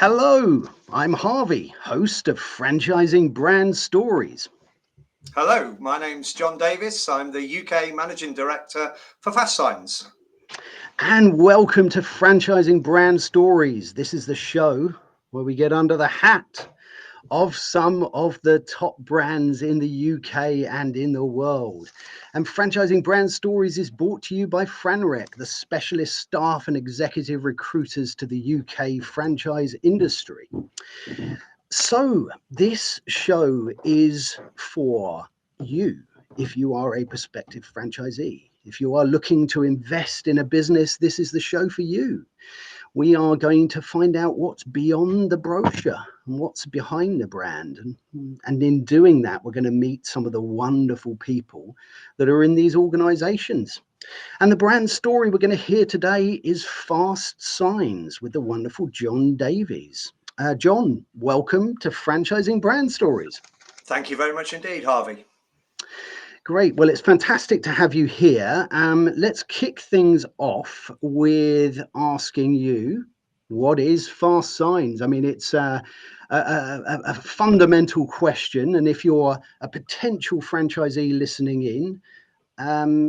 Hello, I'm Harvey, host of Franchising Brand Stories. Hello, my name's John Davies. I'm the UK Managing Director for FASTSIGNS. And welcome to Franchising Brand Stories. This is the show where we get under the hat of some of the top brands in the UK and in the world. And Franchising Brand Stories is brought to you by FranRec, the specialist staff and executive recruiters to the UK franchise industry. So this show is for you if you are a prospective franchisee. If you are looking to invest in a business, this is the show for you. We are going to find out what's beyond the brochure and what's behind the brand. And in doing that, we're going to meet some of the wonderful people that are in these organizations. And the brand story we're going to hear today is FASTSIGNS with the wonderful John Davies. John, welcome to Franchising Brand Stories. Thank you very much indeed, Harvey. Great. Well, it's fantastic to have you here. Let's kick things off with asking you, what is FASTSIGNS? I mean, it's a fundamental question. And if you're a potential franchisee listening in,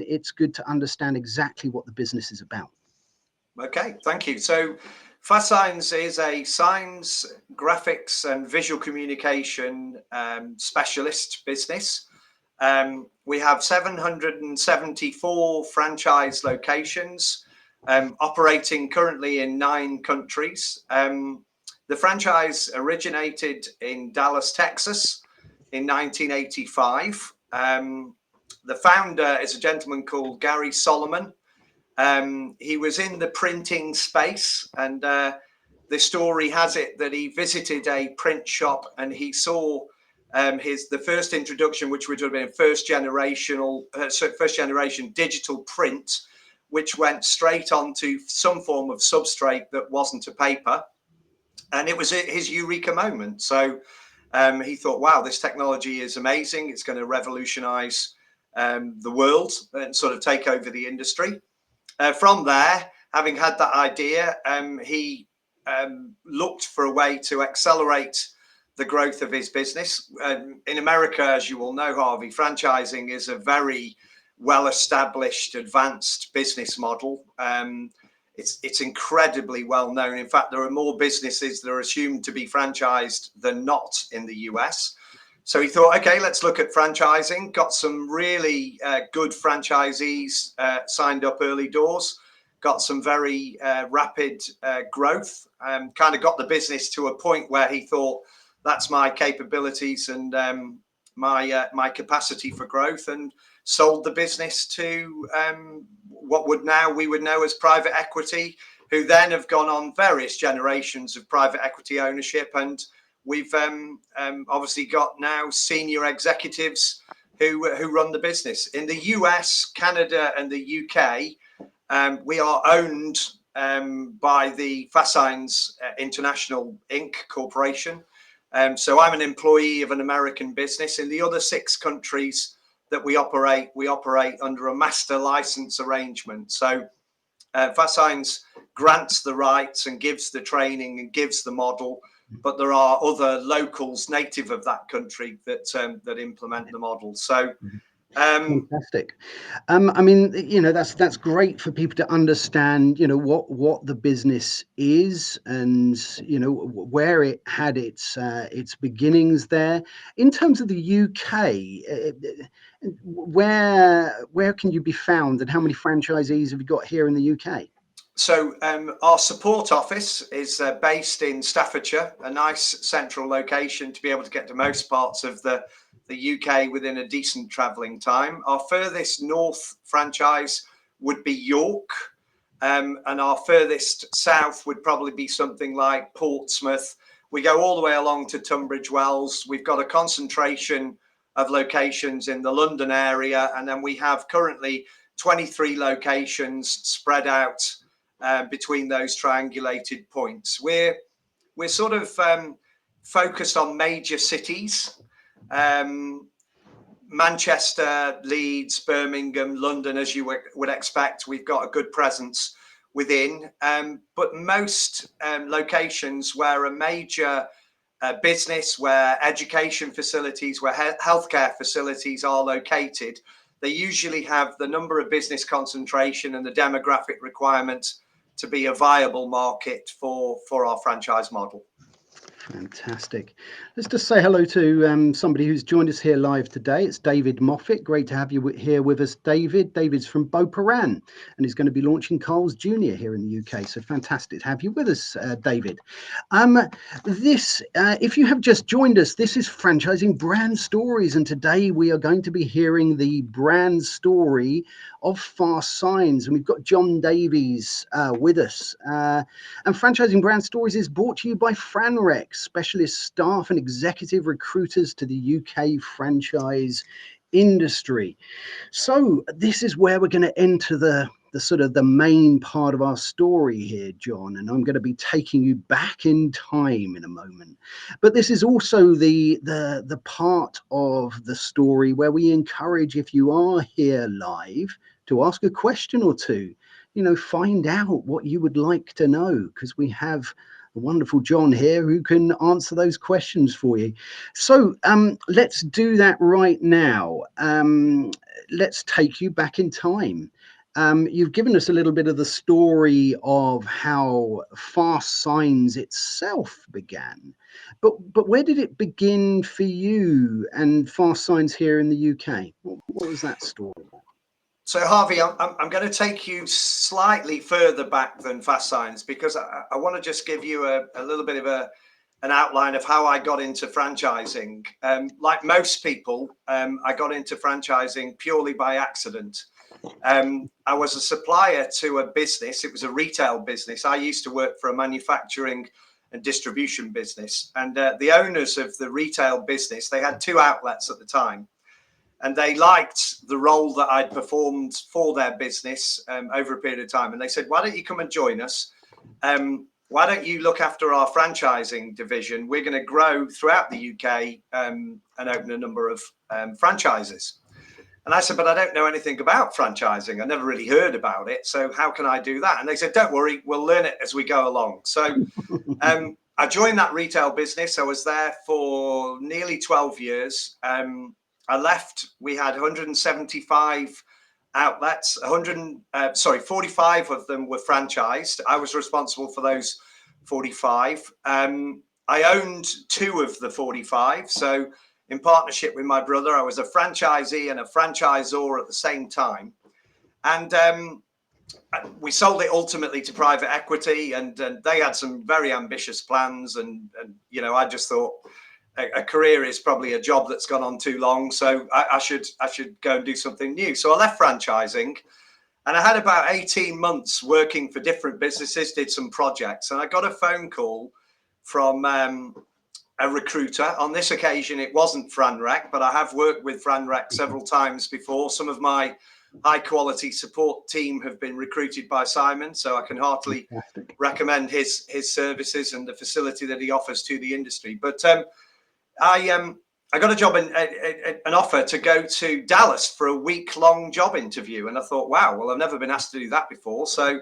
it's good to understand exactly what the business is about. Okay, thank you. So FASTSIGNS is a signs, graphics and visual communication specialist business. We have 774 franchise locations operating currently in 9 countries. The franchise originated in Dallas, Texas in 1985. The founder is a gentleman called Gary Solomon. He was in the printing space, and the story has it that he visited a print shop and he saw the first introduction, which would have been first generation digital print, which went straight onto some form of substrate that wasn't a paper, and it was his eureka moment. So he thought, wow, this technology is amazing. It's going to revolutionize the world and sort of take over the industry. From there, having had that idea, he looked for a way to accelerate the growth of his business. In America, as you all know, Harvey, franchising is a very well-established, advanced business model. It's incredibly well known. In fact, there are more businesses that are assumed to be franchised than not in the US. So he thought, okay, let's look at franchising. Got some really good franchisees signed up early doors. Got some very rapid growth. Kind of got the business to a point where he thought, that's my capabilities and my capacity for growth, and sold the business to what we would know as private equity, who then have gone on various generations of private equity ownership. And we've obviously got now senior executives who run the business. In the US, Canada, and the UK, we are owned by the FASTSIGNS International Inc. Corporation. So I'm an employee of an American business. In the other 6 countries that we operate under a master license arrangement. So FASTSIGNS grants the rights and gives the training and gives the model, but there are other locals native of that country that implement the model. So fantastic. I mean, that's great for people to understand, what the business is and, where it had its beginnings there. In terms of the UK, where can you be found, and how many franchisees have you got here in the UK? So our support office is based in Staffordshire, a nice central location to be able to get to most parts of the UK within a decent travelling time. Our furthest north franchise would be York, and our furthest south would probably be something like Portsmouth. We go all the way along to Tunbridge Wells. We've got a concentration of locations in the London area, and then we have currently 23 locations spread out between those triangulated points. We're sort of focused on major cities. Manchester, Leeds, Birmingham, London, as you would expect. We've got a good presence within, but most locations where a major business, where education facilities, where healthcare facilities are located, they usually have the number of business concentration and the demographic requirements to be a viable market for our franchise model. Fantastic. Let's just say hello to somebody who's joined us here live today. It's David Moffat. Great to have you here with us, David. David's from Beauparan, and he's going to be launching Coles Junior here in the UK. So fantastic to have you with us, David. If you have just joined us, this is Franchising Brand Stories, and today we are going to be hearing the brand story of FASTSIGNS, and we've got John Davies with us. And Franchising Brand Stories is brought to you by FranRec, specialist staff and executive recruiters to the UK franchise industry. So this is where we're going to enter the sort of the main part of our story here, John, and I'm going to be taking you back in time in a moment. But this is also the part of the story where we encourage, if you are here live, to ask a question or two, find out what you would like to know, because we have the wonderful John here who can answer those questions for you. So let's do that right now. Let's take you back in time. You've given us a little bit of the story of how FASTSIGNS itself began, but where did it begin for you and FASTSIGNS here in the UK? What was that story? So Harvey, I'm going to take you slightly further back than FASTSIGNS, because I want to just give you a little bit of an outline of how I got into franchising. Like most people, I got into franchising purely by accident. I was a supplier to a business. It was a retail business. I used to work for a manufacturing and distribution business, and the owners of the retail business, they had 2 outlets at the time. And they liked the role that I'd performed for their business over a period of time. And they said, why don't you come and join us? Why don't you look after our franchising division? We're going to grow throughout the UK and open a number of franchises. And I said, but I don't know anything about franchising. I never really heard about it. So how can I do that? And they said, don't worry, we'll learn it as we go along. So I joined that retail business. I was there for nearly 12 years. I left, we had 175 outlets, 45 of them were franchised. I was responsible for those 45. I owned 2 of the 45. So in partnership with my brother, I was a franchisee and a franchisor at the same time. And we sold it ultimately to private equity, and they had some very ambitious plans. And I just thought, a career is probably a job that's gone on too long, so I should go and do something new. So I left franchising, and I had about 18 months working for different businesses, did some projects, and I got a phone call from a recruiter. On this occasion, it wasn't FranRec, but I have worked with FranRec several times before. Some of my high quality support team have been recruited by Simon, so I can heartily recommend his services and the facility that he offers to the industry. But I got a job, an offer to go to Dallas for a week-long job interview. And I thought, wow, well, I've never been asked to do that before. So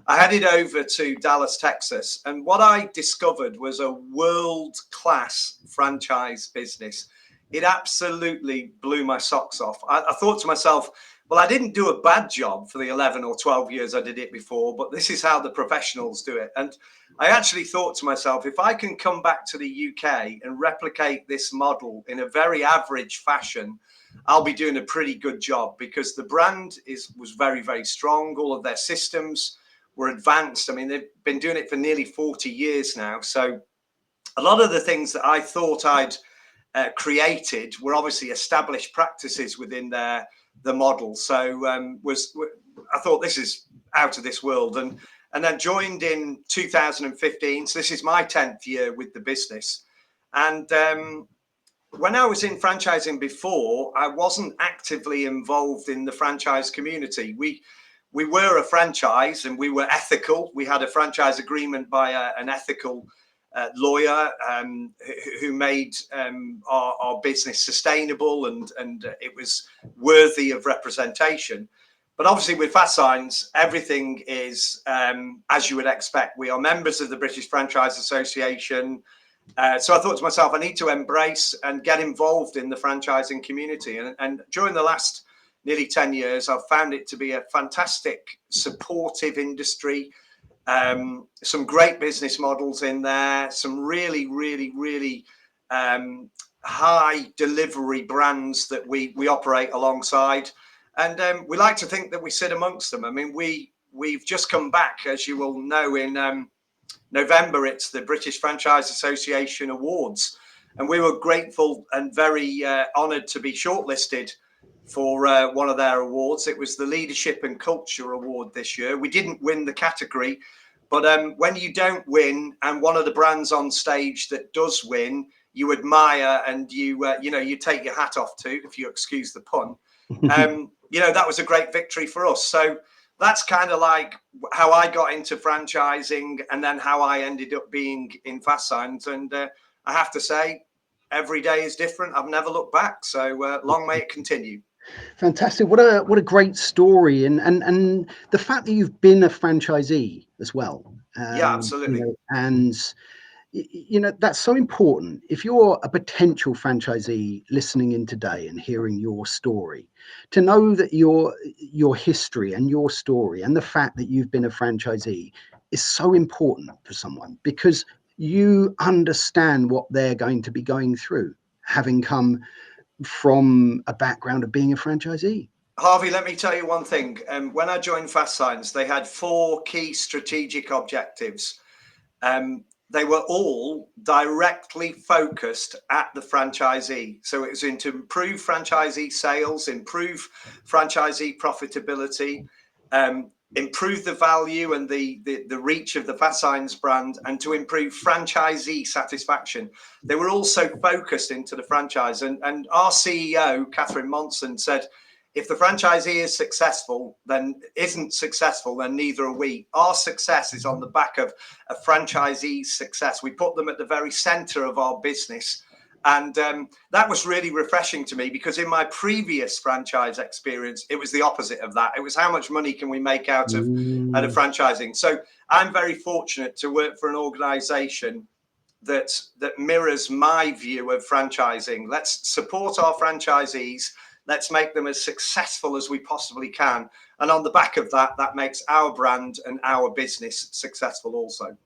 I headed over to Dallas, Texas. And what I discovered was a world-class franchise business. It absolutely blew my socks off. I thought to myself, well, I didn't do a bad job for the 11 or 12 years I did it before, but this is how the professionals do it. And I actually thought to myself, if I can come back to the UK and replicate this model in a very average fashion, I'll be doing a pretty good job, because the brand was very, very strong. All of their systems were advanced. I mean, they've been doing it for nearly 40 years now. So a lot of the things that I thought I'd created were obviously established practices within the model. So I thought, this is out of this world, and then joined in 2015. So this is my 10th year with the business. And when I was in franchising before, I wasn't actively involved in the franchise community. We were a franchise, and we were ethical. We had a franchise agreement by an ethical lawyer who made our business sustainable, and it was worthy of representation. But obviously with FASTSIGNS, everything is as you would expect. We are members of the British Franchise Association. So I thought to myself, I need to embrace and get involved in the franchising community. And during the last nearly 10 years, I've found it to be a fantastic, supportive industry. Some great business models in there, some really, really, really high delivery brands that we operate alongside. And we like to think that we sit amongst them. I mean, we've just come back, as you will know, in November. It's the British Franchise Association Awards. And we were grateful and very honoured to be shortlisted for one of their awards. It was the Leadership and Culture Award this year. We didn't win the category, but when you don't win and one of the brands on stage that does win, you admire and you take your hat off to, if you excuse the pun. That was a great victory for us. So that's kind of like how I got into franchising and then how I ended up being in FASTSIGNS. And I have to say, every day is different. I've never looked back. So long may it continue. Fantastic. What a great story. And the fact that you've been a franchisee as well. Yeah, absolutely. That's so important. If you're a potential franchisee listening in today and hearing your story, to know that your history and your story and the fact that you've been a franchisee is so important for someone, because you understand what they're going to be going through, having come from a background of being a franchisee. Harvey, let me tell you one thing. When I joined FASTSIGNS, they had 4 key strategic objectives. They were all directly focused at the franchisee. So it was to improve franchisee sales, improve franchisee profitability, improve the value and the reach of the FASTSIGNS brand, and to improve franchisee satisfaction. They were also focused into the franchise. And our CEO, Catherine Monson, said, if the franchisee isn't successful, then neither are we. Our success is on the back of a franchisee's success. We put them at the very center of our business. And that was really refreshing to me, because in my previous franchise experience, it was the opposite of that. It was how much money can we make out of franchising. So I'm very fortunate to work for an organization that mirrors my view of franchising. Let's support our franchisees. Let's make them as successful as we possibly can. And on the back of that, that makes our brand and our business successful also.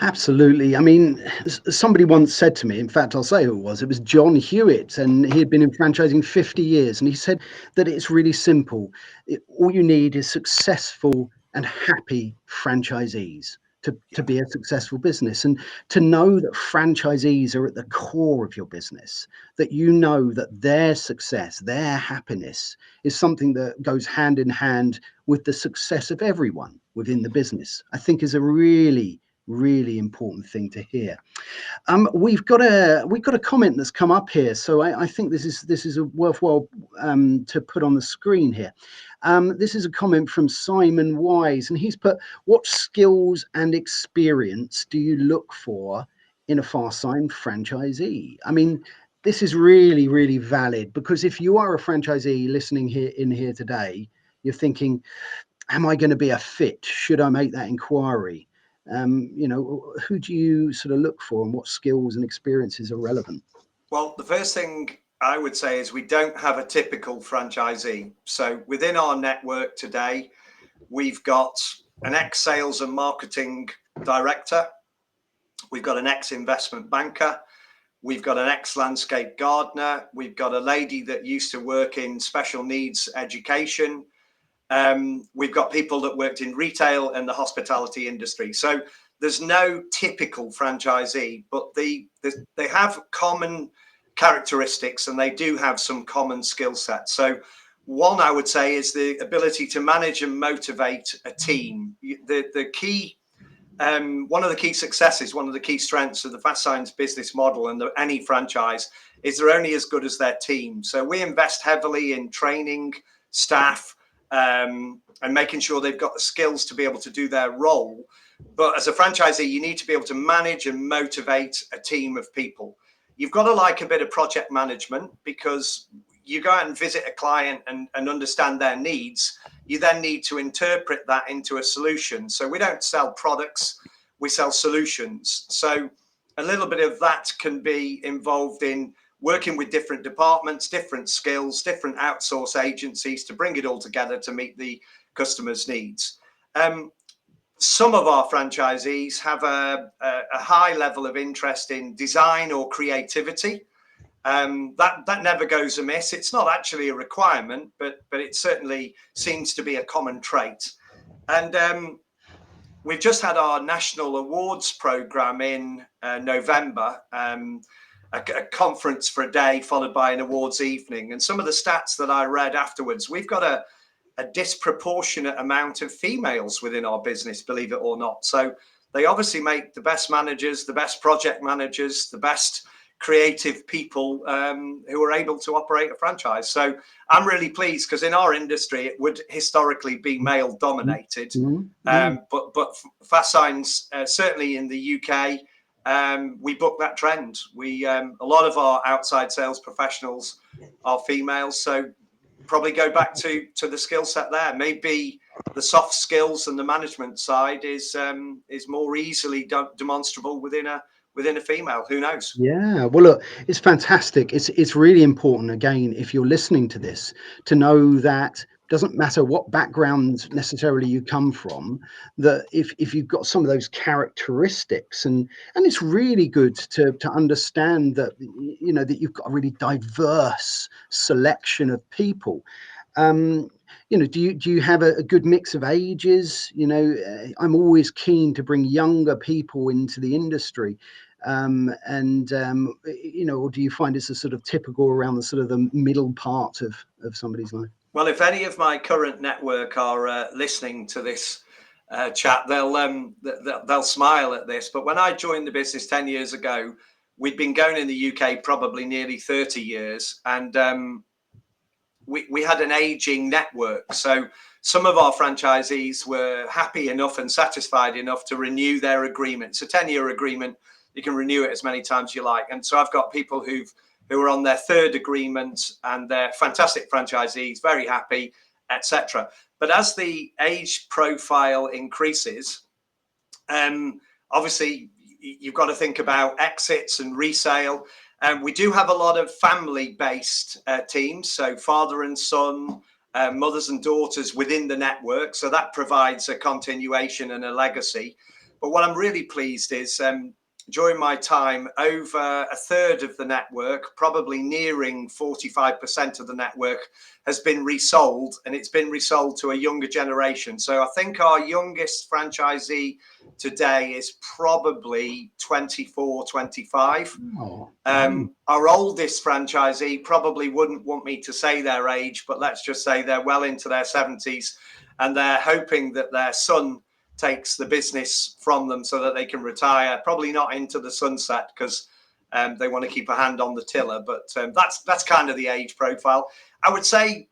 Absolutely. I mean, somebody once said to me, in fact, I'll say who it was John Hewitt, and he had been in franchising 50 years. And he said that it's really simple. All you need is successful and happy franchisees to be a successful business, and to know that franchisees are at the core of your business, that you know that their success, their happiness is something that goes hand in hand with the success of everyone within the business, I think is a really important thing to hear. We've got a comment that's come up here, so I think this is a worthwhile to put on the screen here. This is a comment from Simon Wise, and he's put, what skills and experience do you look for in a FASTSIGNS franchisee? I mean, this is really valid, because if you are a franchisee listening here today, you're thinking, am I going to be a fit? Should I make that inquiry? Who do you sort of look for, and what skills and experiences are relevant? Well, the first thing I would say is we don't have a typical franchisee. So within our network today, we've got an ex-sales and marketing director. We've got an ex-investment banker. We've got an ex-landscape gardener. We've got a lady that used to work in special needs education. We've got people that worked in retail and the hospitality industry. So there's no typical franchisee, but they have common characteristics, and they do have some common skill sets. So one, I would say, is the ability to manage and motivate a team. The key, one of the key successes, one of the key strengths of the FASTSIGNS business model and any franchise is they're only as good as their team. So we invest heavily in training staff, and making sure they've got the skills to be able to do their role. But as a franchisee, you need to be able to manage and motivate a team of people. You've got to like a bit of project management, because you go out and visit a client and understand their needs, you then need to interpret that into a solution. So we don't sell products, we sell solutions. So a little bit of that can be involved in working with different departments, different skills, different outsource agencies to bring it all together to meet the customer's needs. Some of our franchisees have a high level of interest in design or creativity. That never goes amiss. It's not actually a requirement, but it certainly seems to be a common trait. And we've just had our national awards program in November, a conference for a day followed by an awards evening. And some of the stats that I read afterwards, we've got a disproportionate amount of females within our business, believe it or not. So they obviously make the best managers, the best project managers, the best creative people who are able to operate a franchise. So I'm really pleased, because in our industry it would historically be male dominated. But FASTSIGNS, certainly in the UK, we book that trend. A lot of our outside sales professionals are females, so probably go back to the skill set there. Maybe the soft skills and the management side is more easily demonstrable within a female. Who knows? Yeah, well, look, it's fantastic. It's really important, again, if you're listening to this, to know that doesn't matter what background necessarily you come from, that if you've got some of those characteristics, and it's really good to understand that, you know, that you've got a really diverse selection of people. You know, do you have a good mix of ages? You know, I'm always keen to bring younger people into the industry. You know, or do you find it's a sort of typical around the sort of the middle part of somebody's life? Well, if any of my current network are listening to this chat, they'll smile at this. But when I joined the business 10 years ago, we'd been going in the UK probably nearly 30 years, and we had an aging network. So some of our franchisees were happy enough and satisfied enough to renew their agreement. It's a 10-year agreement. You can renew it as many times as you like. And so I've got people who are on their third agreement, and they're fantastic franchisees, very happy, etc. But as the age profile increases, obviously you've got to think about exits and resale. And we do have a lot of family-based teams, so father and son, mothers and daughters within the network. So that provides a continuation and a legacy. But what I'm really pleased is, during my time, over a third of the network, probably nearing 45% of the network, has been resold, and it's been resold to a younger generation. So I think our youngest franchisee today is probably 24, 25. Our oldest franchisee probably wouldn't want me to say their age, but let's just say they're well into their 70s, and they're hoping that their son takes the business from them so that they can retire, probably not into the sunset, because they want to keep a hand on the tiller. But that's kind of the age profile. I would say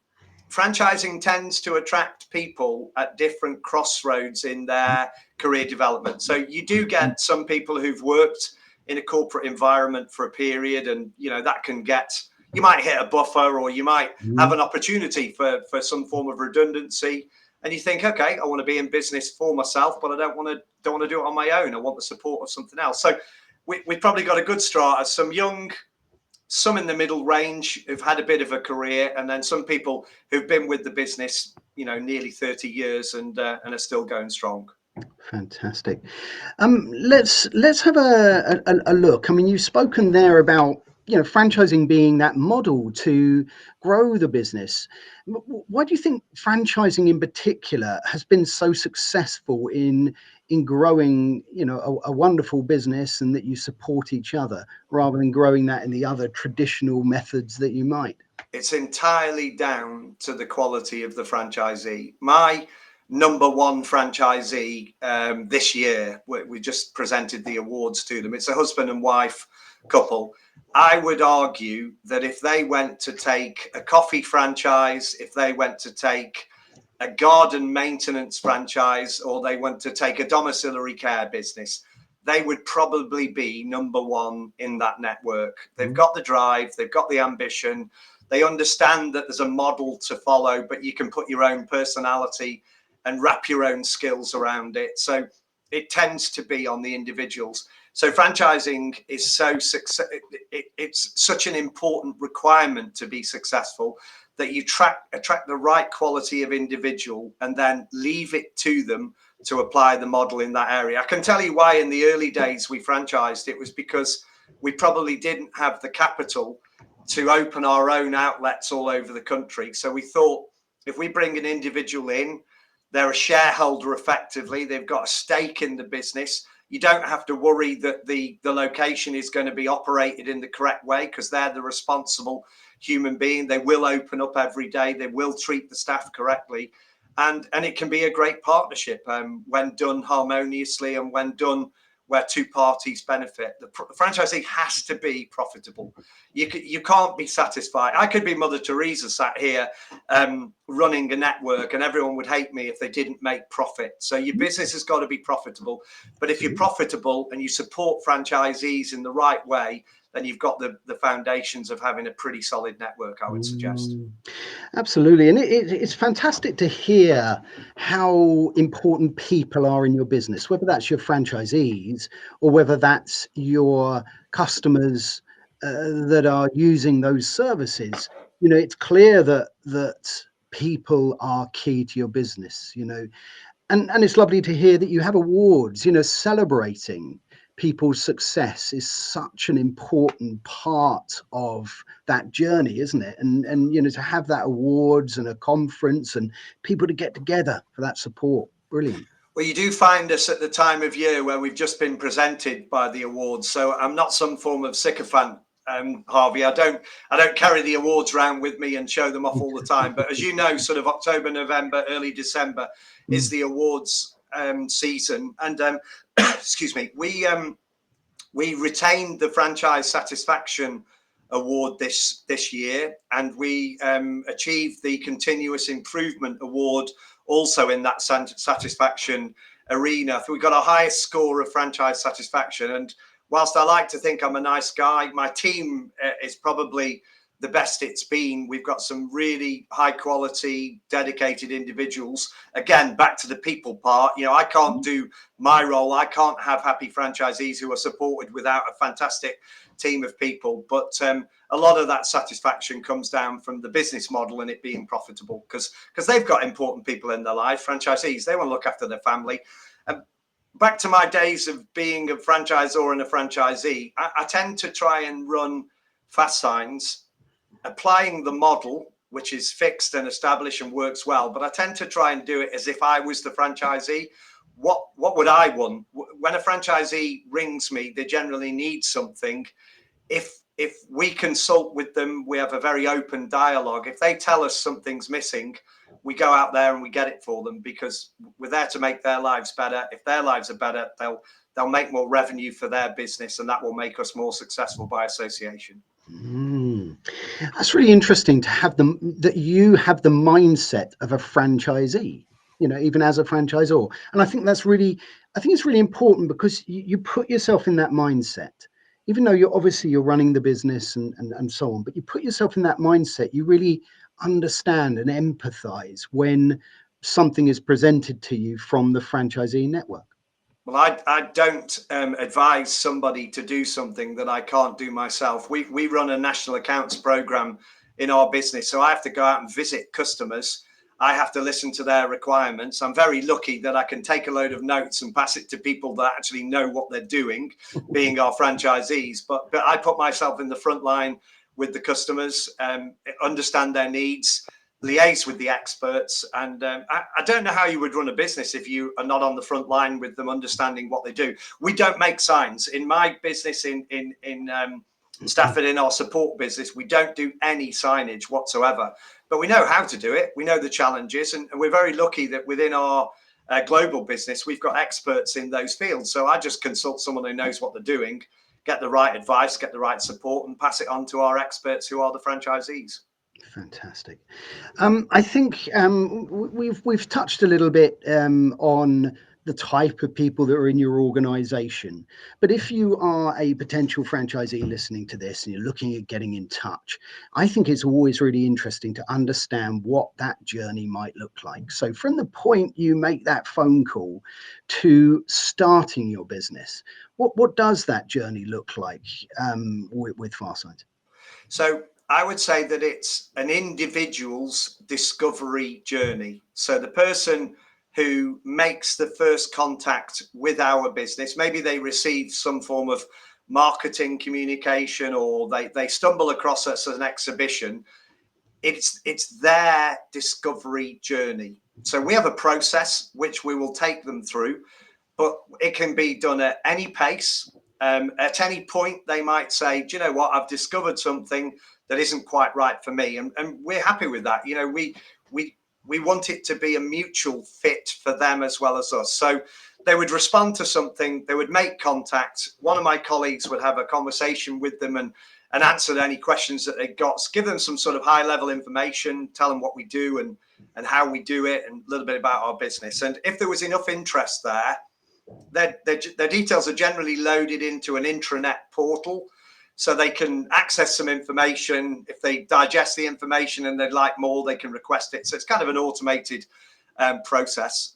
franchising tends to attract people at different crossroads in their career development. So you do get some people who've worked in a corporate environment for a period, and you know that can get, you might hit a buffer, or you might have an opportunity for some form of redundancy. And you think, okay, I want to be in business for myself, but I don't want to do it on my own. I want the support of something else. So we've probably got a good strata, some young, some in the middle range who've had a bit of a career, and then some people who've been with the business, you know, nearly 30 years and are still going strong. Fantastic. Let's have a look. I mean, you've spoken there about, you know, franchising being that model to grow the business. Why do you think franchising in particular has been so successful in growing, you know, a wonderful business, and that you support each other rather than growing that in the other traditional methods that you might? It's entirely down to the quality of the franchisee. My number one franchisee this year, we just presented the awards to them. It's a husband and wife couple. I would argue that if they went to take a coffee franchise, if they went to take a garden maintenance franchise, or they went to take a domiciliary care business, they would probably be number one in that network. They've got the drive, they've got the ambition, They understand that there's a model to follow, but you can put your own personality and wrap your own skills around it. So it tends to be on the individuals. So franchising is it's such an important requirement to be successful, that you attract the right quality of individual and then leave it to them to apply the model in that area. I can tell you why in the early days we franchised. It was because we probably didn't have the capital to open our own outlets all over the country. So we thought, if we bring an individual in, they're a shareholder effectively, they've got a stake in the business. You don't have to worry that the location is going to be operated in the correct way, because they're the responsible human being. They will open up every day. They will treat the staff correctly. And it can be a great partnership when done harmoniously and when done where two parties benefit. The franchisee has to be profitable. You can't be satisfied. I could be Mother Teresa sat here running a network, and everyone would hate me if they didn't make profit. So your business has got to be profitable. But if you're profitable and you support franchisees in the right way, then you've got the foundations of having a pretty solid network, I would suggest. Absolutely. And it's fantastic to hear how important people are in your business, whether that's your franchisees or whether that's your customers that are using those services. It's clear that people are key to your business, and it's lovely to hear that you have awards, celebrating people's success is such an important part of that journey, isn't it? And to have that awards and a conference and people to get together for that support. Brilliant. Well, you do find us at the time of year where we've just been presented by the awards. So I'm not some form of sycophant, Harvey. I don't carry the awards around with me and show them off all the time. But as you know, sort of October, November, early December is the awards season. And excuse me, we retained the Franchise Satisfaction Award this year, and we achieved the Continuous Improvement Award also in that satisfaction arena. We got our highest score of franchise satisfaction. And whilst I like to think I'm a nice guy, my team is probably the best it's been. We've got some really high quality, dedicated individuals. Again, back to the people part, I can't do my role. I can't have happy franchisees who are supported without a fantastic team of people. But a lot of that satisfaction comes down from the business model and it being profitable, because they've got important people in their life. Franchisees, they want to look after their family. Back to my days of being a franchisor and a franchisee, I tend to try and run FASTSIGNS, applying the model, which is fixed and established and works well. But I tend to try and do it as if I was the franchisee. What would I want? When a franchisee rings me, they generally need something. If we consult with them, we have a very open dialogue. If they tell us something's missing, we go out there and we get it for them, because we're there to make their lives better. If their lives are better, they'll make more revenue for their business, and that will make us more successful by association. That's really interesting to have that you have the mindset of a franchisee, even as a franchisor. And I think it's really important, because you put yourself in that mindset, even though you're running the business and so on, but you put yourself in that mindset. You really understand and empathize when something is presented to you from the franchisee network. Well, I don't advise somebody to do something that I can't do myself. We run a national accounts program in our business, so I have to go out and visit customers. I have to listen to their requirements. I'm very lucky that I can take a load of notes and pass it to people that actually know what they're doing, being our franchisees. But I put myself in the front line with the customers, understand their needs, liaise with the experts. And I don't know how you would run a business if you are not on the front line with them, understanding what they do. We don't make signs in my business in Stafford, in our support business. We don't do any signage whatsoever, but we know how to do it. We know the challenges, and we're very lucky that within our global business, we've got experts in those fields. So I just consult someone who knows what they're doing, get the right advice, get the right support, and pass it on to our experts who are the franchisees. Fantastic. I think we've touched a little bit on the type of people that are in your organization. But if you are a potential franchisee listening to this and you're looking at getting in touch, I think it's always really interesting to understand what that journey might look like. So from the point you make that phone call to starting your business, what does that journey look like with FASTSIGNS? So I would say that it's an individual's discovery journey. So the person who makes the first contact with our business, maybe they receive some form of marketing communication, or they stumble across us as an exhibition. It's their discovery journey. So we have a process which we will take them through, but it can be done at any pace. At any point, they might say, do you know what, I've discovered something that isn't quite right for me. And we're happy with that. You know, we want it to be a mutual fit for them as well as us. So they would respond to something, they would make contact. One of my colleagues would have a conversation with them and answer any questions that they got, give them some sort of high level information, tell them what we do and how we do it, and a little bit about our business. And if there was enough interest there, their details are generally loaded into an intranet portal, so they can access some information. If they digest the information and they'd like more, they can request it. So it's kind of an automated process.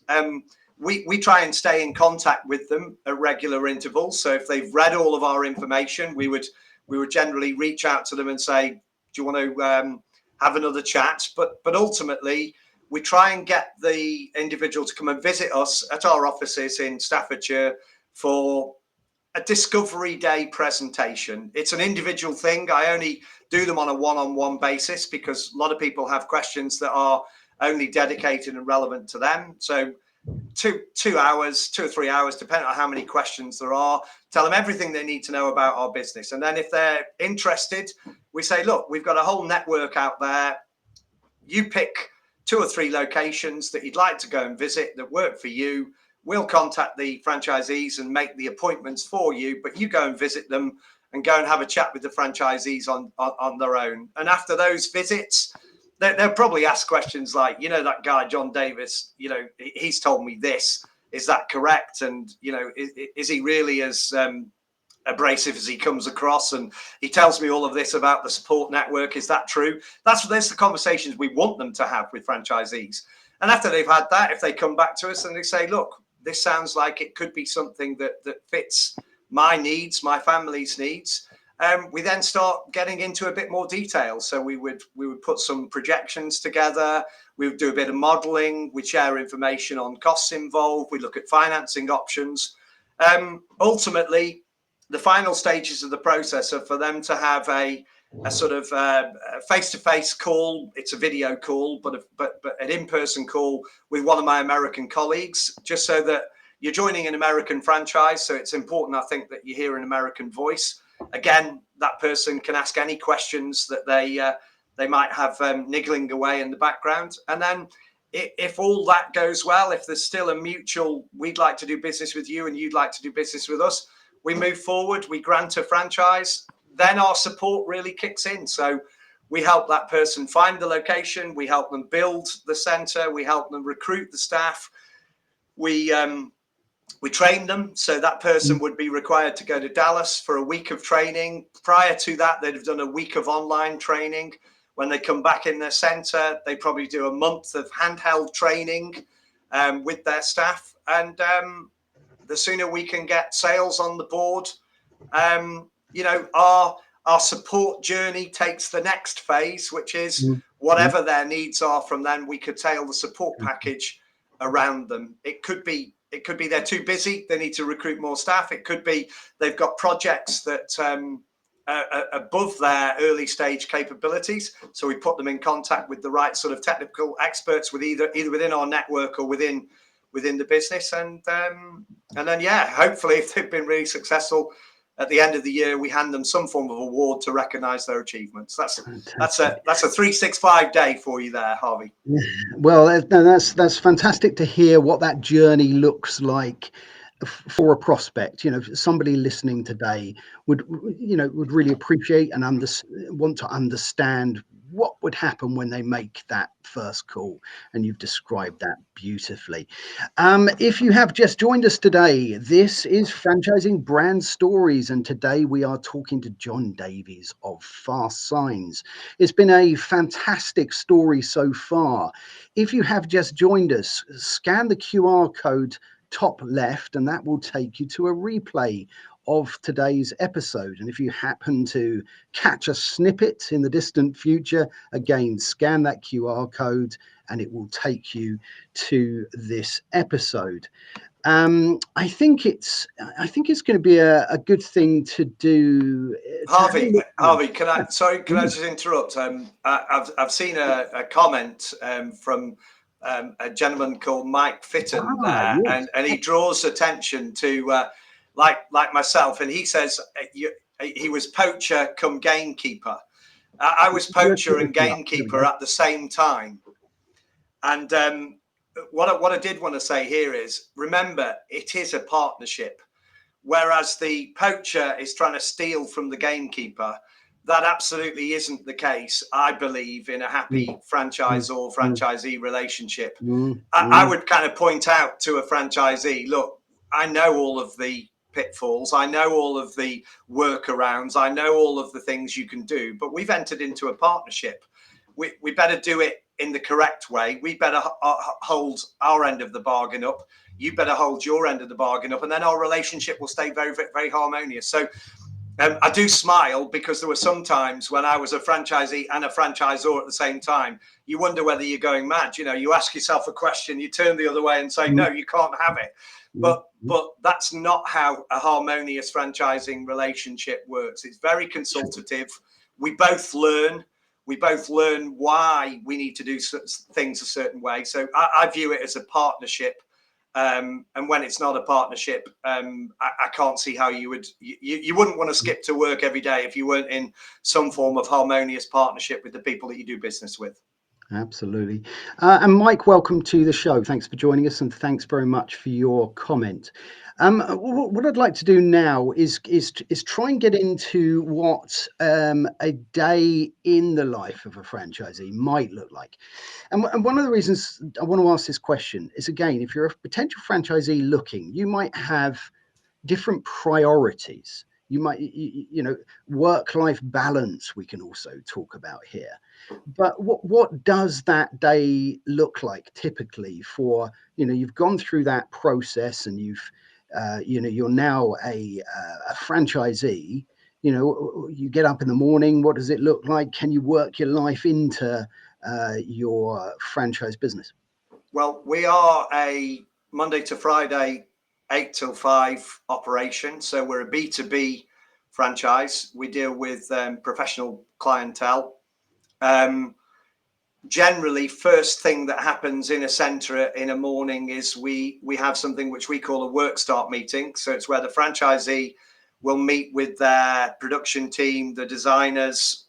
We try and stay in contact with them at regular intervals. So if they've read all of our information, we would generally reach out to them and say, do you want to have another chat? But ultimately, we try and get the individual to come and visit us at our offices in Staffordshire for a discovery day presentation. It's an individual thing. I only do them on a one-on-one basis because a lot of people have questions that are only dedicated and relevant to them. So 2 hours, 2 or 3 hours, depending on how many questions there are, tell them everything they need to know about our business. And then if they're interested, we say, look, we've got a whole network out there. You pick 2 or 3 locations that you'd like to go and visit that work for you. We'll contact the franchisees and make the appointments for you, but you go and visit them and go and have a chat with the franchisees on their own. And after those visits, they'll probably ask questions like, you know, that guy, John Davies, you know, he's told me this. Is that correct? And, you know, is he really as abrasive as he comes across? And he tells me all of this about the support network. Is that true? That's the conversations we want them to have with franchisees. And after they've had that, if they come back to us and they say, look, this sounds like it could be something that fits my needs, my family's needs, we then start getting into a bit more detail. So we would put some projections together. We would do a bit of modeling. We'd share information on costs involved. We look at financing options. Ultimately, the final stages of the process are for them to have a sort of face-to-face call. It's a video call, but an in-person call with one of my American colleagues, just so that you're joining an American franchise. So it's important, I think, that you hear an American voice. Again, that person can ask any questions that they might have niggling away in the background. And then if all that goes well, if there's still a mutual, we'd like to do business with you and you'd like to do business with us, we move forward, we grant a franchise, then our support really kicks in. So we help that person find the location, we help them build the center, we help them recruit the staff, we train them. So that person would be required to go to Dallas for a week of training. Prior to that, they'd have done a week of online training. When they come back in their center, they probably do a month of handheld training with their staff. And the sooner we can get sales on the board, you know, our support journey takes the next phase, which is whatever their needs are from then, we could tailor the support package around them. It could be they're too busy, they need to recruit more staff. It could be they've got projects that are above their early stage capabilities. So we put them in contact with the right sort of technical experts with either within our network or within the business. And then, yeah, hopefully if they've been really successful, at the end of the year, we hand them some form of award to recognise their achievements. That's a 365 day for you there, Harvey. Well, that's fantastic to hear what that journey looks like for a prospect. You know, somebody listening today would really appreciate and want to understand what would happen when they make that first call, and you've described that beautifully. If you have just joined us today, this is Franchising Brand Stories, and today we are talking to John Davies of FASTSIGNS. It's been a fantastic story so far. If you have just joined us, scan the QR code top left, and that will take you to a replay of today's episode. And if you happen to catch a snippet in the distant future, again, scan that QR code and it will take you to this episode. I think it's going to be a good thing to do. Harvey, can I just interrupt? I've seen a comment from a gentleman called Mike Fitton there, yes. and he draws attention to like myself, and he says he was poacher come gamekeeper. I was poacher and gamekeeper at the same time, and what I did want to say here is, remember, it is a partnership. Whereas the poacher is trying to steal from the gamekeeper, that absolutely isn't the case, I believe, in a happy franchise or franchisee relationship. I would kind of point out to a franchisee, look, I know all of the pitfalls, I know all of the workarounds, I know all of the things you can do, but we've entered into a partnership. We better do it in the correct way. We better hold our end of the bargain up. You better hold your end of the bargain up, and then our relationship will stay very, very, very harmonious. So I do smile, because there were some times when I was a franchisee and a franchisor at the same time. You wonder whether you're going mad. You know, you ask yourself a question, you turn the other way and say, no, you can't have it. But that's not how a harmonious franchising relationship works. It's very consultative. We both learn. We both learn why we need to do things a certain way. So I view it as a partnership. And when it's not a partnership, I can't see how you wouldn't want to skip to work every day if you weren't in some form of harmonious partnership with the people that you do business with. Absolutely. And Mike, welcome to the show. Thanks for joining us, and thanks very much for your comment. What I'd like to do now is try and get into what a day in the life of a franchisee might look like. And one of the reasons I want to ask this question is, again, if you're a potential franchisee looking, you might have different priorities. You might, work-life balance, we can also talk about here. But what does that day look like typically for, you've gone through that process, and you're now a franchisee. You get up in the morning. What does it look like? Can you work your life into your franchise business? Well, we are a Monday to Friday 8 till 5 operation. So we're a B2B franchise. We deal with professional clientele. Generally, first thing that happens in a centre in a morning is we have something which we call a work start meeting. So it's where the franchisee will meet with their production team, the designers,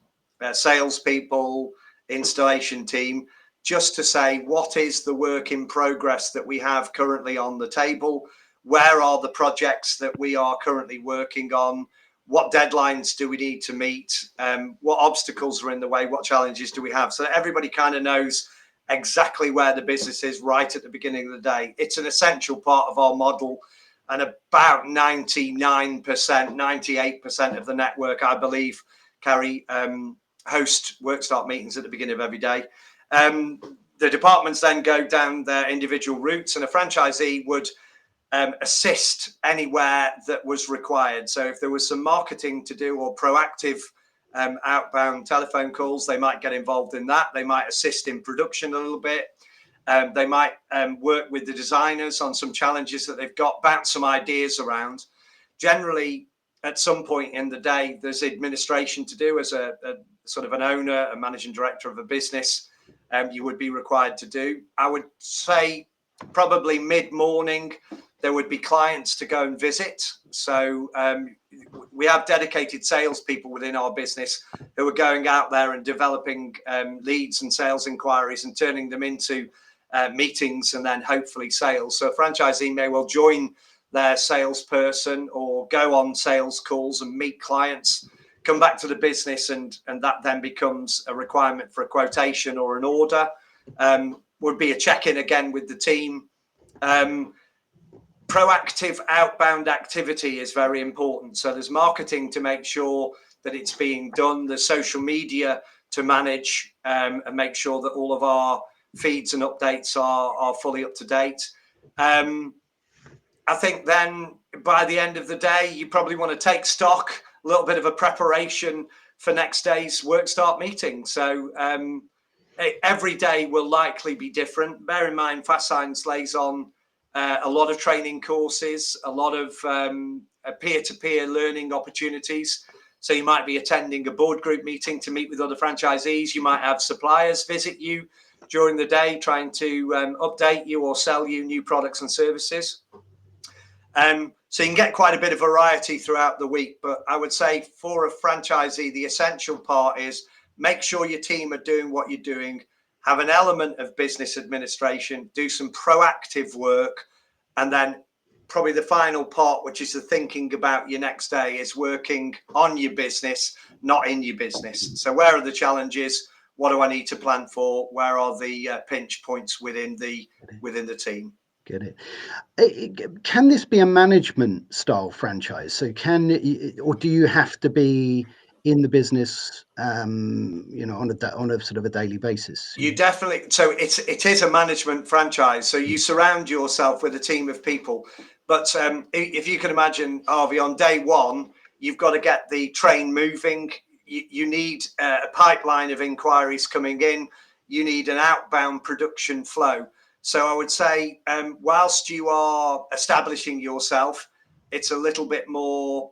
salespeople, installation team, just to say, what is the work in progress that we have currently on the table? Where are the projects that we are currently working on? What deadlines do we need to meet? What obstacles are in the way? What challenges do we have? So that everybody kind of knows exactly where the business is right at the beginning of the day. It's an essential part of our model. And about 99%, 98% of the network, I believe, carry host work start meetings at the beginning of every day. The departments then go down their individual routes, and a franchisee would assist anywhere that was required. So if there was some marketing to do or proactive outbound telephone calls, they might get involved in that. They might assist in production a little bit. They might work with the designers on some challenges that they've got, bounce some ideas around. Generally, at some point in the day, there's administration to do as a sort of an owner, a managing director of a business. You would be required to do. I would say probably mid-morning, there would be clients to go and visit. So we have dedicated salespeople within our business who are going out there and developing leads and sales inquiries and turning them into meetings and then hopefully sales. So a franchisee may well join their salesperson or go on sales calls and meet clients, come back to the business, and that then becomes a requirement for a quotation or an order. Would be a check-in again with the team. Proactive outbound activity is very important. So there's marketing to make sure that it's being done. There's social media to manage and make sure that all of our feeds and updates are fully up to date. I think then by the end of the day, you probably want to take stock, a little bit of a preparation for next day's work start meeting. So every day will likely be different. Bear in mind, FASTSIGNS lays on a lot of training courses, a lot of peer-to-peer learning opportunities. So you might be attending a board group meeting to meet with other franchisees. You might have suppliers visit you during the day, trying to update you or sell you new products and services. So you can get quite a bit of variety throughout the week. But I would say for a franchisee, the essential part is make sure your team are doing what you're doing, have an element of business administration, do some proactive work, and then probably the final part, which is the thinking about your next day, is working on your business, not in your business. So where are the challenges? What do I need to plan for? Where are the pinch points within the team? Get it. Can this be a management style franchise? So or do you have to be in the business, you know, on a sort of a daily basis? You definitely. So it is a management franchise. So you surround yourself with a team of people. But if you can imagine, Harvey, on day one, you've got to get the train moving. You need a pipeline of inquiries coming in. You need an outbound production flow. So I would say, whilst you are establishing yourself, it's a little bit more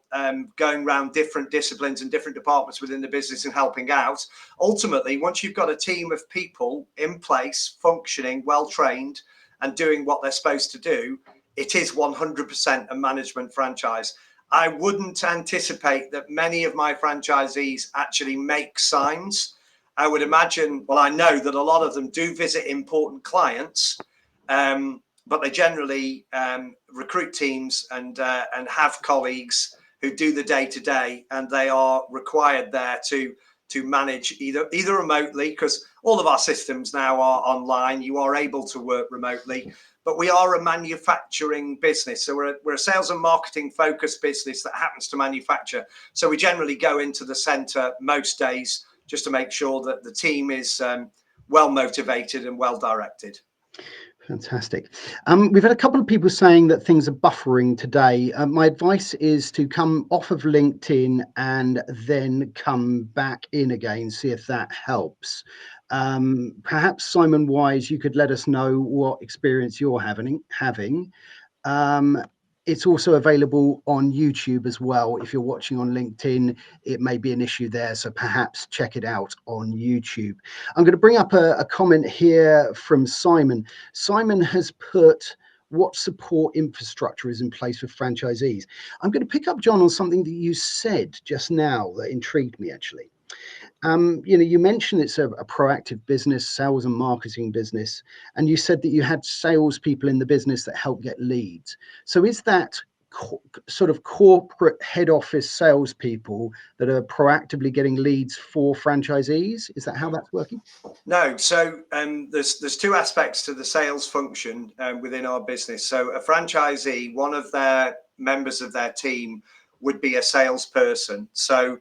going around different disciplines and different departments within the business and helping out. Ultimately, once you've got a team of people in place, functioning, well-trained, and doing what they're supposed to do, it is 100% a management franchise. I wouldn't anticipate that many of my franchisees actually make signs. I would imagine, well, I know that a lot of them do visit important clients, but they generally recruit teams and have colleagues who do the day-to-day, and they are required there to manage either remotely, because all of our systems now are online. You are able to work remotely, but we are a manufacturing business. So we're a sales and marketing focused business that happens to manufacture. So we generally go into the center most days just to make sure that the team is well motivated and well directed. Fantastic. We've had a couple of people saying that things are buffering today. My advice is to come off of LinkedIn and then come back in again, see if that helps. Perhaps, Simon Wise, you could let us know what experience you're having. It's also available on YouTube as well. If you're watching on LinkedIn, it may be an issue there, so perhaps check it out on YouTube. I'm going to bring up a comment here from Simon. Simon has put, what support infrastructure is in place for franchisees? I'm going to pick up, John, on something that you said just now that intrigued me, actually. You know, you mentioned it's a proactive business, sales and marketing business, and you said that you had salespeople in the business that help get leads. So is that sort of corporate head office salespeople that are proactively getting leads for franchisees? Is that how that's working? No. So there's two aspects to the sales function within our business. So a franchisee, one of their members of their team would be a salesperson. So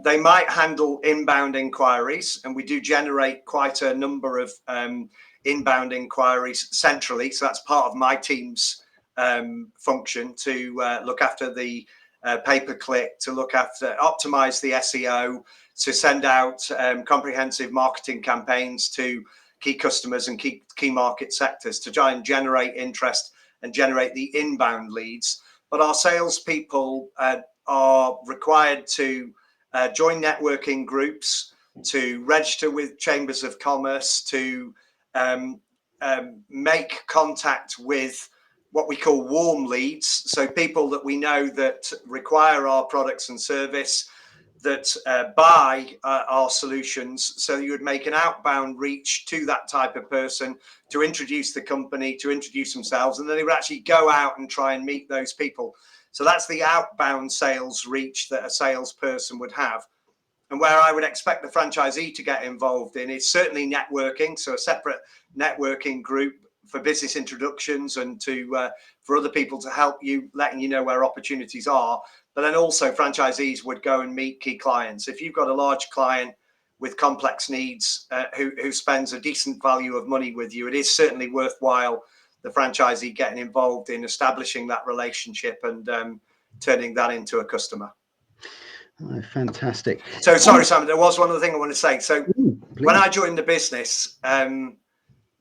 they might handle inbound inquiries, and we do generate quite a number of inbound inquiries centrally. So that's part of my team's function to look after the pay-per-click, to look after, optimize the SEO, to send out comprehensive marketing campaigns to key customers and key market sectors to try and generate interest and generate the inbound leads. But our salespeople are required to join networking groups, to register with chambers of commerce, to make contact with what we call warm leads. So people that we know that require our products and service, that buy our solutions. So you would make an outbound reach to that type of person to introduce the company, to introduce themselves, and then they would actually go out and try and meet those people. So that's the outbound sales reach that a salesperson would have. And where I would expect the franchisee to get involved in is certainly networking. So a separate networking group for business introductions and for other people to help you, letting you know where opportunities are. But then also franchisees would go and meet key clients. If you've got a large client with complex needs who spends a decent value of money with you, it is certainly worthwhile the franchisee getting involved in establishing that relationship and turning that into a customer. Oh, fantastic. So sorry, Simon, there was one other thing I want to say. So when please. I joined the business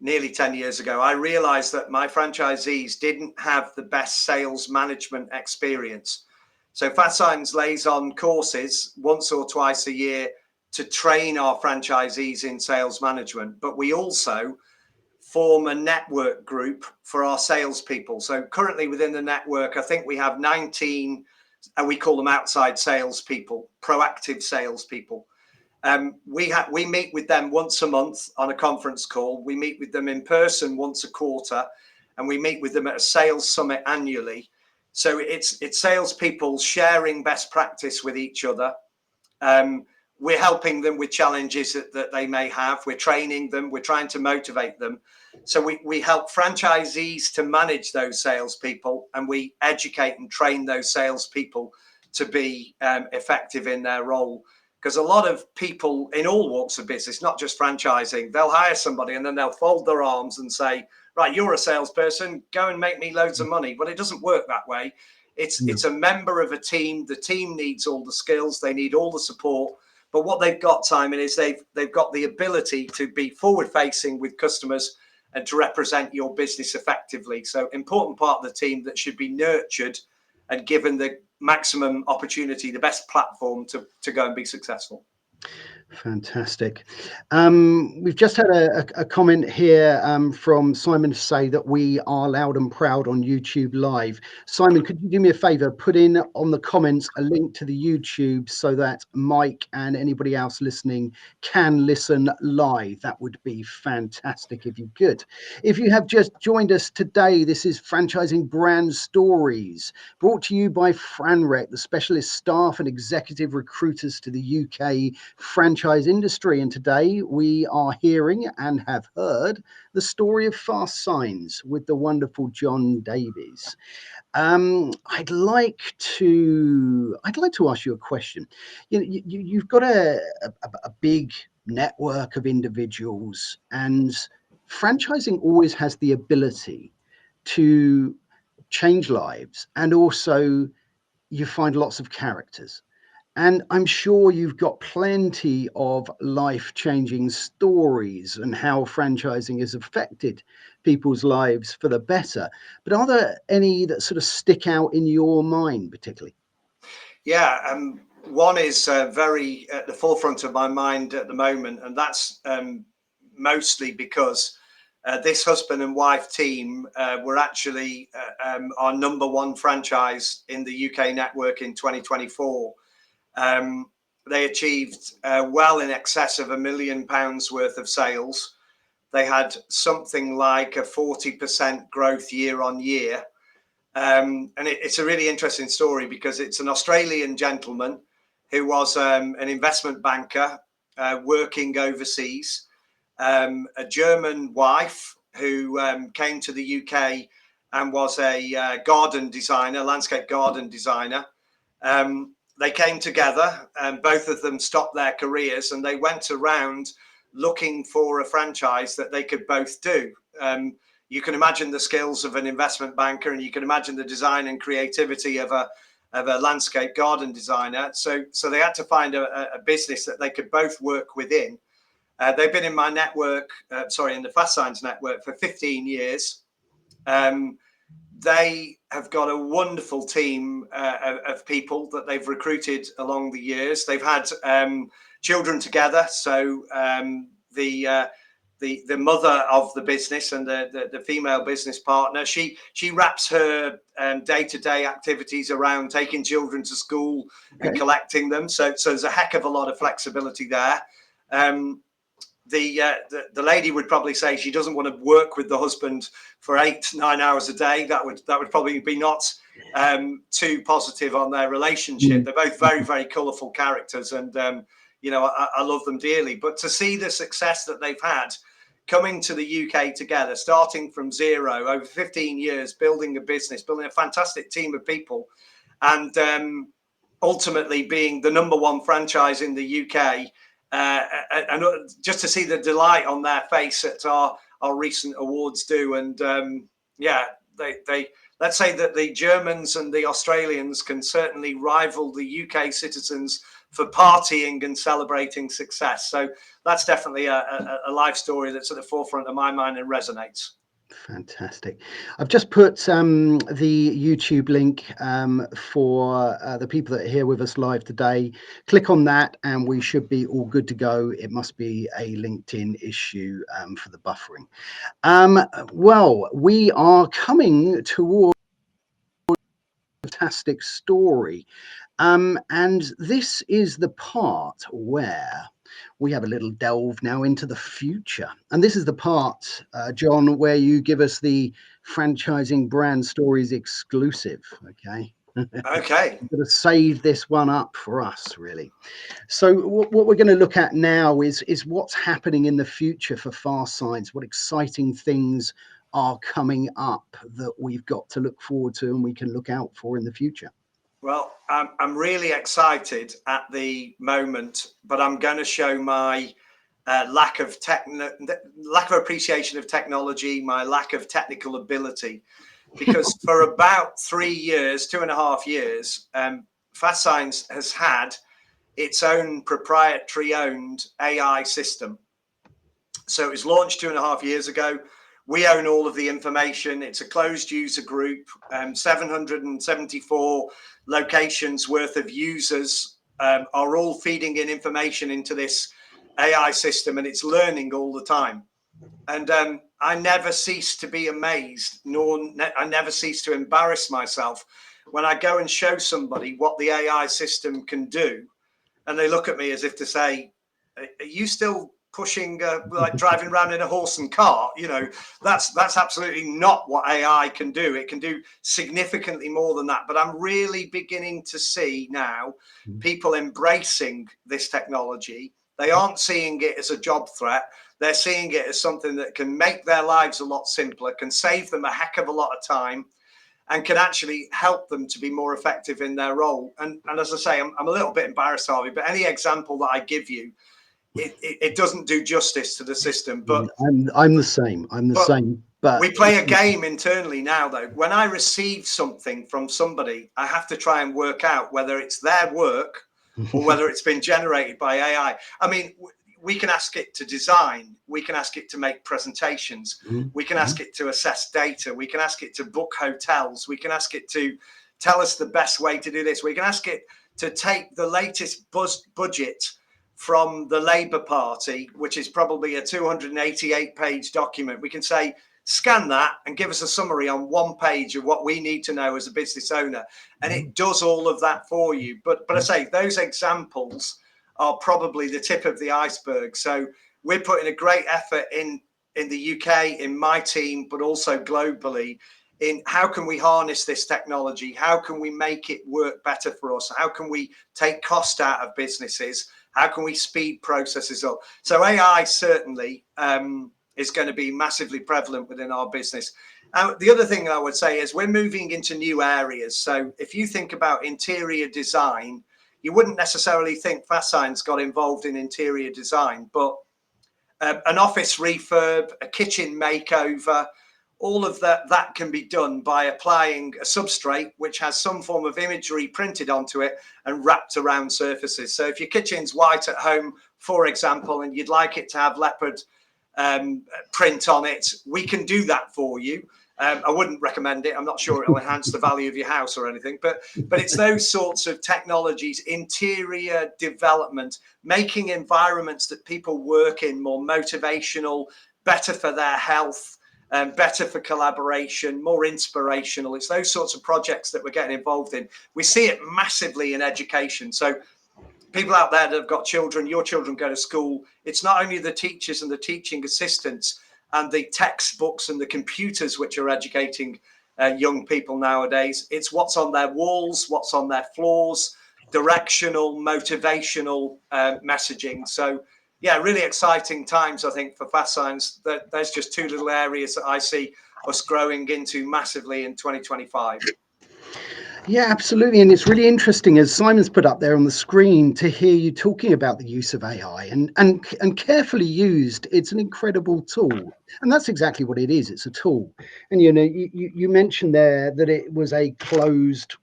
nearly 10 years ago, I realized that my franchisees didn't have the best sales management experience. So FASTSIGNS lays on courses once or twice a year to train our franchisees in sales management, but we also form a network group for our salespeople. So currently within the network, I think we have 19, and we call them outside salespeople, proactive salespeople. We meet with them once a month on a conference call. We meet with them in person once a quarter, and we meet with them at a sales summit annually. So it's salespeople sharing best practice with each other. We're helping them with challenges that they may have. We're training them. We're trying to motivate them. So we help franchisees to manage those salespeople, and we educate and train those salespeople to be effective in their role. Because a lot of people in all walks of business, not just franchising, they'll hire somebody and then they'll fold their arms and say, right, you're a salesperson, go and make me loads of money. But it doesn't work that way. It's a member of a team. The team needs all the skills. They need all the support. But what they've got, Simon, is they've got the ability to be forward facing with customers and to represent your business effectively. So important part of the team that should be nurtured and given the maximum opportunity, the best platform to go and be successful. Fantastic. We've just had a comment here from Simon to say that we are loud and proud on YouTube Live. Simon, could you do me a favor, put in on the comments a link to the YouTube so that Mike and anybody else listening can listen live? That would be fantastic if you could. If you have just joined us today, this is Franchising Brand Stories, brought to you by FranRec, the specialist staff and executive recruiters to the UK franchise industry. And today we are hearing and have heard the story of FASTSIGNS with the wonderful John Davies. I'd like to ask you a question. You've got a big network of individuals, and franchising always has the ability to change lives, and also you find lots of characters. And I'm sure you've got plenty of life-changing stories and how franchising has affected people's lives for the better. But are there any that sort of stick out in your mind particularly? Yeah, one is very at the forefront of my mind at the moment, and that's mostly because this husband and wife team were actually our #1 franchise in the UK network in 2024. They achieved well in excess of £1 million worth of sales. They had something like a 40% growth year on year. And it's a really interesting story because it's an Australian gentleman who was an investment banker working overseas, a German wife who came to the UK and was a garden designer, landscape garden designer. They came together and both of them stopped their careers and they went around looking for a franchise that they could both do. You can imagine the skills of an investment banker and you can imagine the design and creativity of a landscape garden designer. So they had to find a business that they could both work within. They've been in my network, in the FASTSIGNS network for 15 years. They have got a wonderful team of people that they've recruited along the years. They've had children together. So the mother of the business and the female business partner, she wraps her day-to-day activities around taking children to school and collecting them. So there's a heck of a lot of flexibility there. The lady would probably say she doesn't want to work with the husband for 8-9 hours a day. That would probably be not too positive on their relationship. They're both very, very colourful characters, and you know, I love them dearly. But to see the success that they've had coming to the UK together, starting from zero over 15 years, building a business, building a fantastic team of people, and ultimately being the #1 franchise in the UK, and just to see the delight on their face at our recent awards do. And yeah, they let's say that the Germans and the Australians can certainly rival the UK citizens for partying and celebrating success. So that's definitely a life story that's at the forefront of my mind and resonates. Fantastic. I've just put the YouTube link for the people that are here with us live today. Click on that and we should be all good to go. It must be a LinkedIn issue for the buffering. Well, we are coming towards a fantastic story. And this is the part where we have a little delve now into the future. And this is the part, John, where you give us the franchising brand stories exclusive. Okay. Okay. I'm going to save this one up for us, really. So what we're going to look at now is what's happening in the future for FASTSIGNS, what exciting things are coming up that we've got to look forward to and we can look out for in the future. Well, I'm really excited at the moment, but I'm going to show my lack of appreciation of technology, my lack of technical ability, because for about 3 years, 2.5 years, FASTSIGNS has had its own proprietary owned AI system. So it was launched 2.5 years ago. We own all of the information. It's a closed user group, 774 locations worth of users are all feeding in information into this AI system, and it's learning all the time. And I never cease to be amazed, I never cease to embarrass myself when I go and show somebody what the AI system can do, and they look at me as if to say, "Are you still pushing like driving around in a horse and cart?" You know, that's absolutely not what AI can do. It can do significantly more than that. But I'm really beginning to see now people embracing this technology. They aren't seeing it as a job threat. They're seeing it as something that can make their lives a lot simpler, can save them a heck of a lot of time, and can actually help them to be more effective in their role. And as I say, I'm a little bit embarrassed, Harvey, but any example that I give you, it doesn't do justice to the system. But I'm the same. I'm the same. But we play a game internally now, though. When I receive something from somebody, I have to try and work out whether it's their work or whether it's been generated by AI. I mean, we can ask it to design. We can ask it to make presentations. We can ask it to assess data. We can ask it to book hotels. We can ask it to tell us the best way to do this. We can ask it to take the latest budget from the Labour Party, which is probably a 288-page document. We can say, scan that and give us a summary on 1 page of what we need to know as a business owner. And it does all of that for you. But I say those examples are probably the tip of the iceberg. So we're putting a great effort in the UK, in my team, but also globally, in how can we harness this technology? How can we make it work better for us? How can we take cost out of businesses? How can we speed processes up? So AI certainly is going to be massively prevalent within our business. The other thing I would say is we're moving into new areas. So if you think about interior design, you wouldn't necessarily think FASTSIGNS got involved in interior design, but an office refurb, a kitchen makeover, all of that can be done by applying a substrate which has some form of imagery printed onto it and wrapped around surfaces. So if your kitchen's white at home, for example, and you'd like it to have leopard print on it, we can do that for you. I wouldn't recommend it. I'm not sure it'll enhance the value of your house or anything, but it's those sorts of technologies, interior development, making environments that people work in more motivational, better for their health, better for collaboration, more inspirational. It's those sorts of projects that we're getting involved in. We see it massively in education. So people out there that have got children, your children go to school, it's not only the teachers and the teaching assistants and the textbooks and the computers which are educating young people nowadays. It's what's on their walls, what's on their floors, directional, motivational messaging. So yeah, really exciting times, I think, for FASTSIGNS. There's just two little areas that I see us growing into massively in 2025. Yeah, absolutely. And it's really interesting, as Simon's put up there on the screen, to hear you talking about the use of AI and carefully used. It's an incredible tool. And that's exactly what it is. It's a tool. And, you know, you mentioned there that it was a closed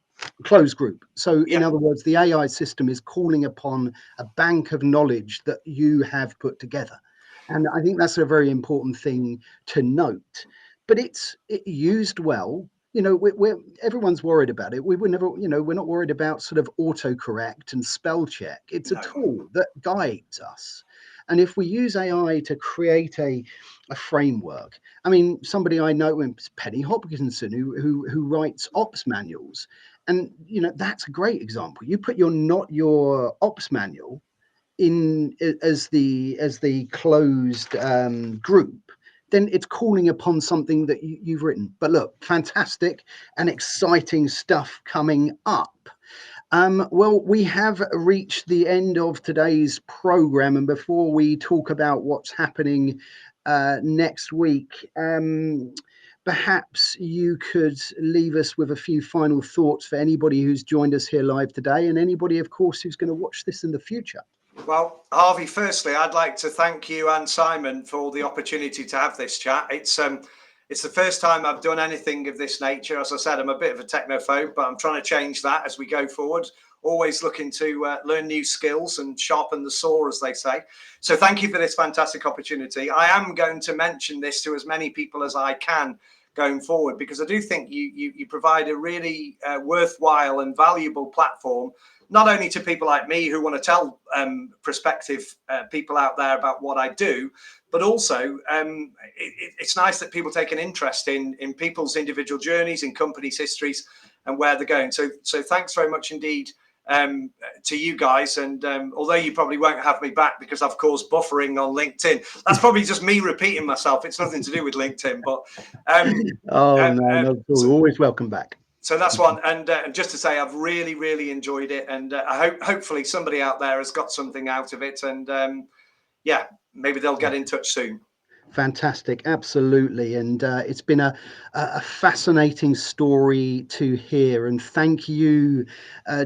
group. So in other words, the AI system is calling upon a bank of knowledge that you have put together. And I think that's a very important thing to note. But it used well. You know, everyone's worried about it. We were never, you know, we're not worried about sort of autocorrect and spell check. It's a tool that guides us. And if we use AI to create a framework, I mean, somebody I know is Penny Hopkinson, who writes ops manuals. And, you know, that's a great example. You put your ops manual in as the closed group, then it's calling upon something that you've written. But look, fantastic and exciting stuff coming up. Well, we have reached the end of today's program, and before we talk about what's happening next week, perhaps you could leave us with a few final thoughts for anybody who's joined us here live today, and anybody, of course, who's going to watch this in the future. Well, Harvey, firstly, I'd like to thank you and Simon for the opportunity to have this chat. It's the first time I've done anything of this nature. As I said, I'm a bit of a technophobe, but I'm trying to change that as we go forward. Always looking to learn new skills and sharpen the saw, as they say. So thank you for this fantastic opportunity. I am going to mention this to as many people as I can going forward, because I do think you provide a really worthwhile and valuable platform, not only to people like me who want to tell prospective people out there about what I do, but also it's nice that people take an interest in people's individual journeys, in companies' histories, and where they're going. So thanks very much indeed to you guys. And although you probably won't have me back because I've caused buffering on LinkedIn, that's probably just me repeating myself. It's nothing to do with LinkedIn, but no, always welcome back. So that's one. And just to say, I've really, really enjoyed it. And I hopefully somebody out there has got something out of it. And yeah, maybe they'll get in touch soon. Fantastic. Absolutely. And it's been a fascinating story to hear. And thank you,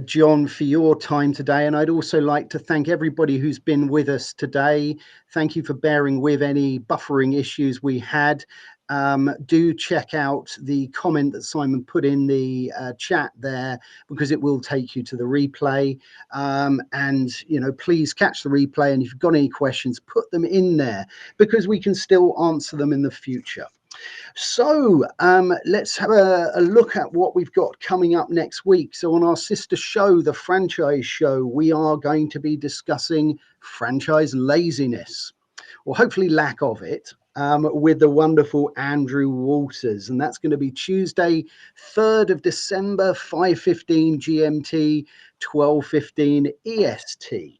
John, for your time today. And I'd also like to thank everybody who's been with us today. Thank you for bearing with any buffering issues we had. Do check out the comment that Simon put in the chat there, because it will take you to the replay. And, you know, please catch the replay. And if you've got any questions, put them in there, because we can still answer them in the future. So let's have a look at what we've got coming up next week. So on our sister show, the Franchise Show, we are going to be discussing franchise laziness, or hopefully lack of it, with the wonderful Andrew Walters. And that's going to be Tuesday, 3rd of December, 5:15 GMT, 12:15 EST.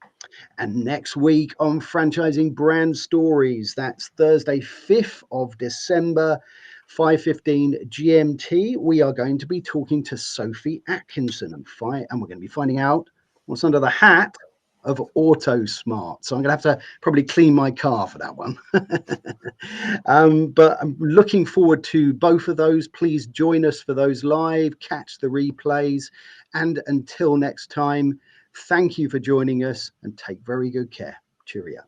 And next week on Franchising Brand Stories, that's Thursday, 5th of December, 5:15 GMT, we are going to be talking to Sophie Atkinson, and we're going to be finding out what's under the hat of AutoSmart. So I'm going to have to probably clean my car for that one. But I'm looking forward to both of those. Please join us for those live, catch the replays. And until next time, thank you for joining us, and take very good care. Cheerio.